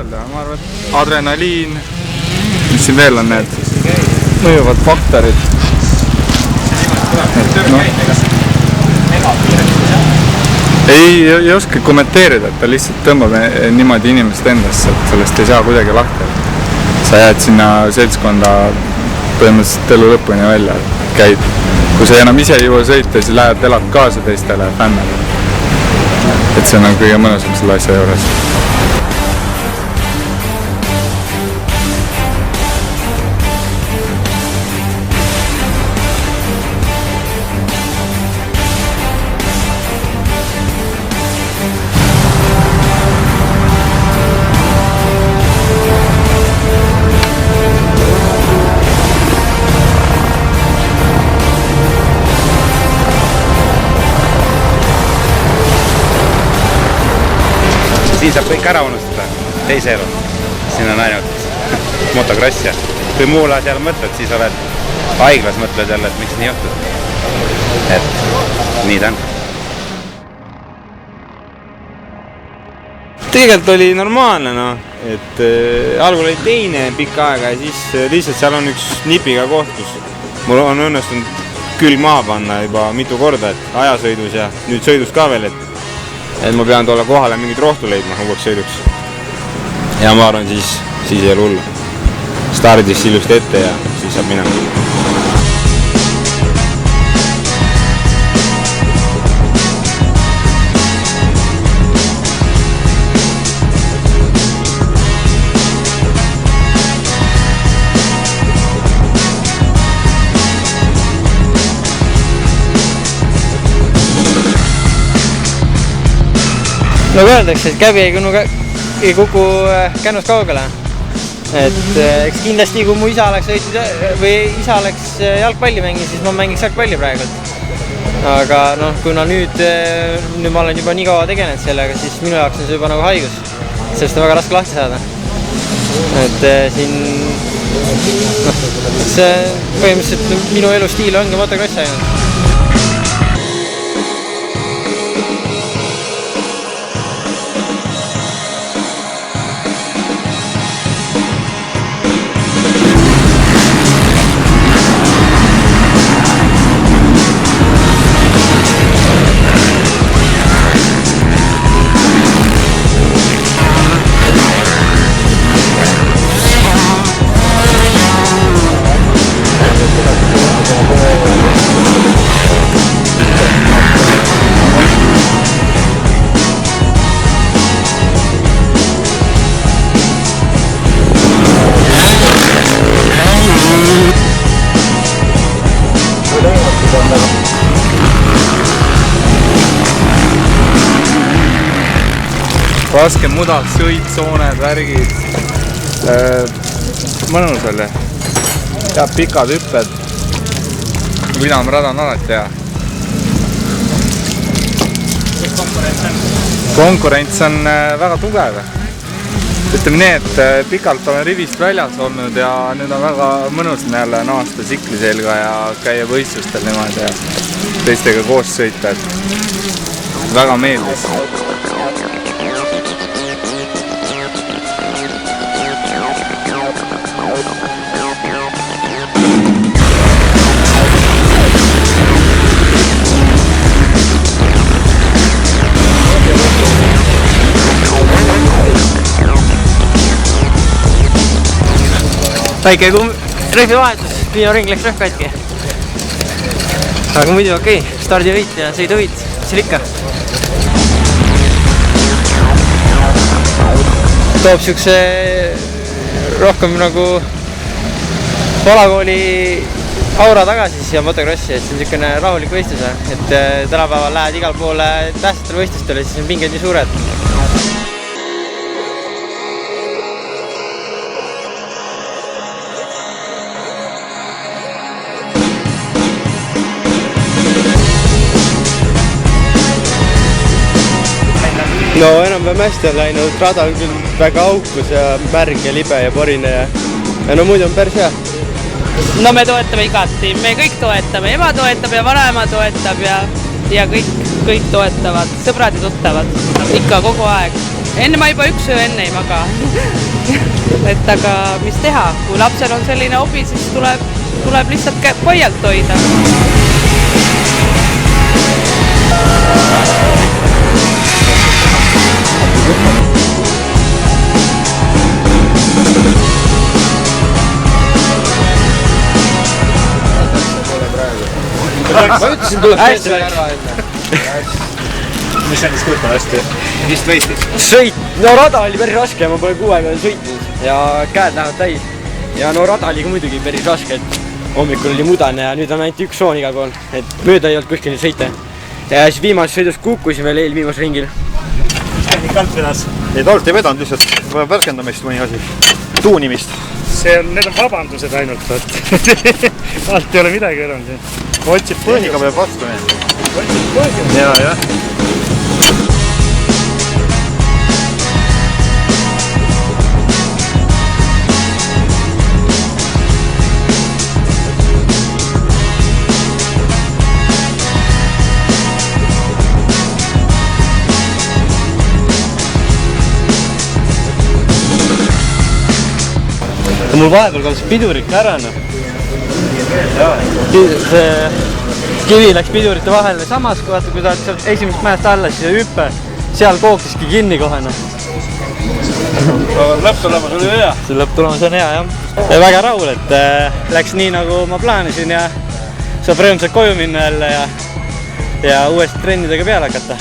öelda, ma arvan, et adrenaliin, mis siin veel on need mõjuvad faktorid. Ei oska kommenteerida, et ta lihtsalt tõmbab niimoodi inimest endasse, et sellest ei saa kuidagi lahti. Sa jääd sinna seltskonda põhimõtteliselt elu lõpuni välja, käid. Kui sa enam ise ei jõua sõita, siis lähed elad kaasa teistele fännele. Et see on kõige mõnusam selle asja juures. Siin saab kõik ära unustada, teise elu. Siin on ainult motokross ja kui muul asjal mõtled, siis oled haiglas, mõtled jälle, et miks nii juhtud. Et nii ta on. Tegelikult oli normaalne, no. Et algul oli teine pikka aega ja siis lihtsalt seal on üks nipiga koht, kus mul on õnnestunud külg maha panna juba mitu korda, et ajasõidus ja nüüd sõidus ka veel, et ma pean tulla kohale mingit rohtu leidma uueks sõiduks. Ja ma arvan, siis ei ole hullu. Stardis ilusti ette ja siis saab minema. Nagu öeldakse, et käbi ei kuku kännust kaugele. Et eks kindlasti, kui mu isa oleks sõitnud või isa oleks jalgpalli mänginud, siis ma mängiks jalgpalli praegult. Aga kuna nüüd ma olen juba nii kaua tegelenud sellega, siis minu jaoks on see juba nagu haigus. Sellest on väga raske lahti saada. Et siin see põhimõtteliselt minu elustiil ongi motocross ainult. Raske mudad, sõitsooned, värgid. Mõnus oli. Ja pikad hüpped. Viinamarada on alati hea. Konkurents on väga tugev. Ütleme nii, et pikalt olen rivist väljas olnud ja nüüd on väga mõnus jälle naasta tsikli selga ja käia võistlustel niimoodi ja teistega koos sõita. Väga meeldis. Väike rehvi vahetus, minu ring läks rehv katki. Aga muidu okei, stardivõit ja sõiduvõit, mis seal ikka. Toob siukse rohkem nagu valakooli aura tagasi siia motocrossi, et see on siukene rahulik võistlus, et tänapäeval lähed igal poole tähtsatele võistlustele, siis on pinged nii suured. No enam-vähem hästi on läinud, rada on küll väga aukus ja märg ja libe ja porine ja no muidu on päris hea. No me toetame igati, me kõik toetame, ema toetab ja vanaema toetab ja kõik toetavad, sõbrad ja tuttavad, ikka kogu aeg. enne ma juba üks öö enne ei maga. et aga mis teha, kui lapsel on selline hobi, siis tuleb lihtsalt koialt hoida. Ma ütlesin, tuleb hästi ära enne. Mis endast kujutan hästi? Vist võistis? Sõit, no rada oli päris raske, ma pole 6 aega sõitnud ja käed lähevad täis. Ja no rada oli ka muidugi päris raske, et hommikul oli mudane ja nüüd on ainult üks soon igal pool, et mööda ei olnud kuskil sõita. Ja siis viimases sõidus kukkusin veel eelviimasel ringil. Mis tehnikalt vedas? Ei, talt ei vedanud, lihtsalt vaja värskendamist mõni asi, tuunimist. Need on vabandused ainult, alt ei ole midagi öelnud. Põõniga peab vastu minema. Ja. Mul vahepeal kadus pidurit ära, no. See kivi läks pidurite vahele samas, kui ta sealt esimest mäest alla, siis hüppe, seal kookiski kinni kohe, no. Lõpptulemus oli hea. See lõpptulemus on hea, jah. Väga rahul, et läks nii, nagu ma plaanisin ja saab rõõmsalt koju minna jälle ja uuesti trennidega peale hakata.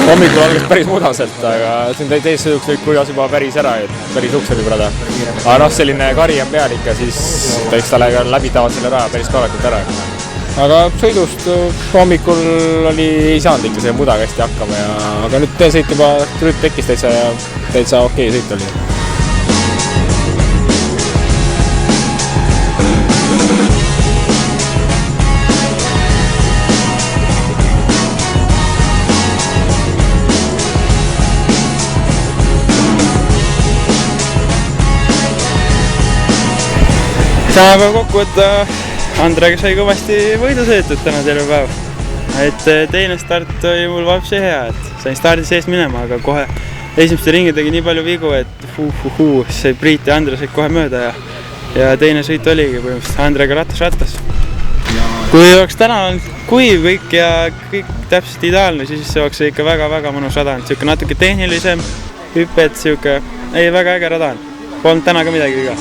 Hommikul algas päris mudaselt, aga siin teisest sõiduks võib kuigas juba päris ära, et päris ukse võib rada. Aga noh, selline kari on peal ikka, siis eks ta läbitavad selle raja päris korralikult ära. Aga sõidust hommikul ei saanud ikka selle mudaga hästi hakkama, aga nüüd sõit juba trüüt tekkis täitsa okei sõit oli. Täna päev kokku võtta, Andrega sai kõvasti võidu sõidetud täna terve päev. Et teine start oli mul vapsi hea, et sain stardi sees minema, aga kohe esimeste ringi tegi nii palju vigu, et sai Priit ja Andre said kohe mööda ja teine sõit oligi põhimõtteliselt Andrega rattas. Kui oleks täna olnud kuiv kõik ja kõik täpselt ideaalne, siis see oleks ikka väga-väga mõnus rada. Siuke natuke tehnilisem hüpped, väga äge rada on. Polnud täna ka midagi viga.